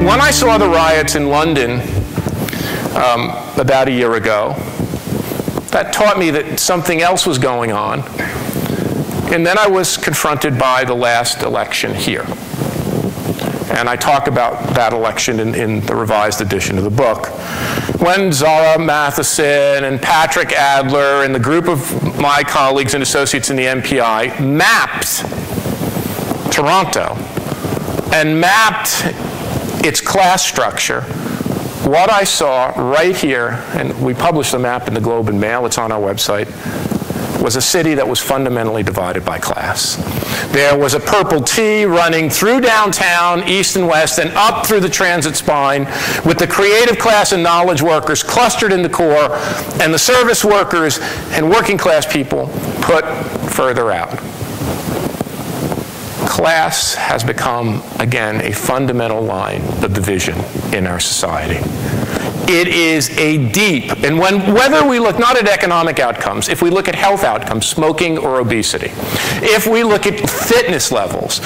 When I saw the riots in London about a year ago, that taught me that something else was going on. And then I was confronted by the last election here. And I talk about that election in the revised edition of the book. When Zara Matheson and Patrick Adler and the group of my colleagues and associates in the MPI mapped Toronto and mapped its class structure, what I saw right here, and we published the map in the Globe and Mail, it's on our website, was a city that was fundamentally divided by class. There was a purple T running through downtown, east and west, and up through the transit spine, with the creative class and knowledge workers clustered in the core, and the service workers and working class people put further out. Class has become, again, a fundamental line of division in our society. It is a deep, and whether we look not at economic outcomes, if we look at health outcomes, smoking or obesity, if we look at fitness levels,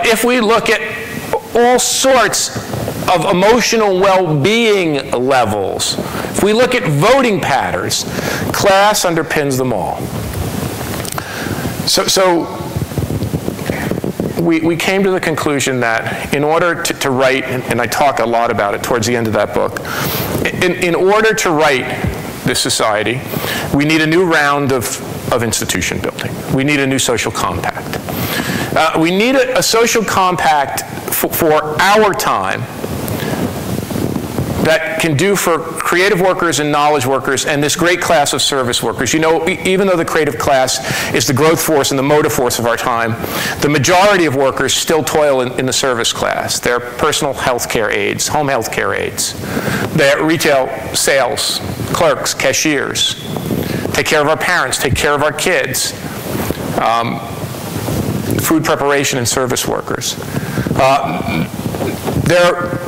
if we look at all sorts of emotional well-being levels, if we look at voting patterns, class underpins them all. So we came to the conclusion that in order to write, and I talk a lot about it towards the end of that book, in order to write this society, we need a new round of institution building. We need a new social compact. We need a social compact for our time that can do for creative workers and knowledge workers and this great class of service workers. You know, even though the creative class is the growth force and the motive force of our time, the majority of workers still toil in the service class. They're personal health care aides, home health care aides. They're retail sales, clerks, cashiers. Take care of our parents, take care of our kids. Food preparation and service workers. They're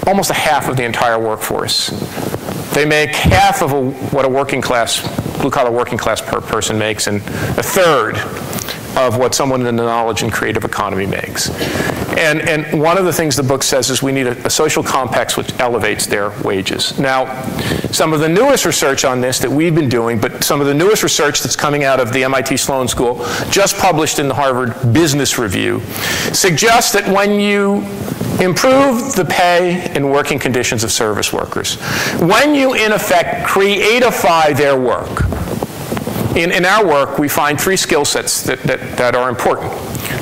almost a half of the entire workforce. They make half of what a working class, blue-collar working class person makes, and a third of what someone in the knowledge and creative economy makes. And one of the things the book says is we need a social compact which elevates their wages. Now, some of the newest research on this that we've been doing, but some of the newest research that's coming out of the MIT Sloan School, just published in the Harvard Business Review, suggests that when you improve the pay and working conditions of service workers, when you, in effect, creatify their work. In our work, we find three skill sets that are important.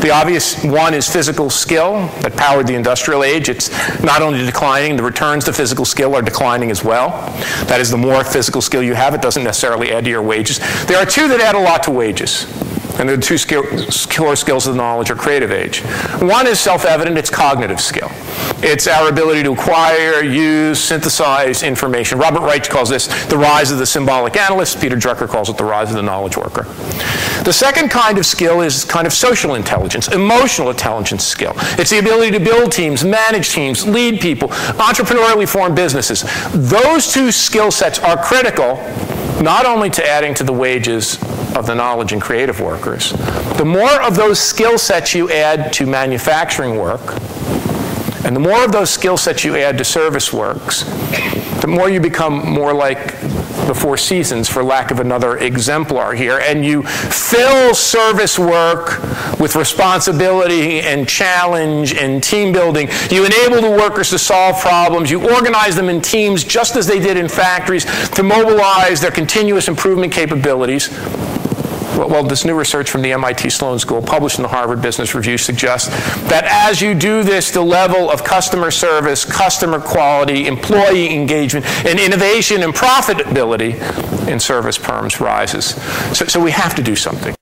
The obvious one is physical skill that powered the industrial age. It's not only declining, the returns to physical skill are declining as well. That is, the more physical skill you have, it doesn't necessarily add to your wages. There are two that add a lot to wages. And the two core skills of the knowledge or creative age. One is self-evident, it's cognitive skill. It's our ability to acquire, use, synthesize information. Robert Reich calls this the rise of the symbolic analyst. Peter Drucker calls it the rise of the knowledge worker. The second kind of skill is kind of social intelligence, emotional intelligence skill. It's the ability to build teams, manage teams, lead people, entrepreneurially form businesses. Those two skill sets are critical not only to adding to the wages of the knowledge and creative workers. The more of those skill sets you add to manufacturing work, and the more of those skill sets you add to service works, the more you become more like the Four Seasons, for lack of another exemplar here, and you fill service work with responsibility and challenge and team building. You enable the workers to solve problems. You organize them in teams just as they did in factories to mobilize their continuous improvement capabilities. Well, this new research from the MIT Sloan School, published in the Harvard Business Review, suggests that as you do this, the level of customer service, customer quality, employee engagement, and innovation and profitability in service firms rises. So we have to do something.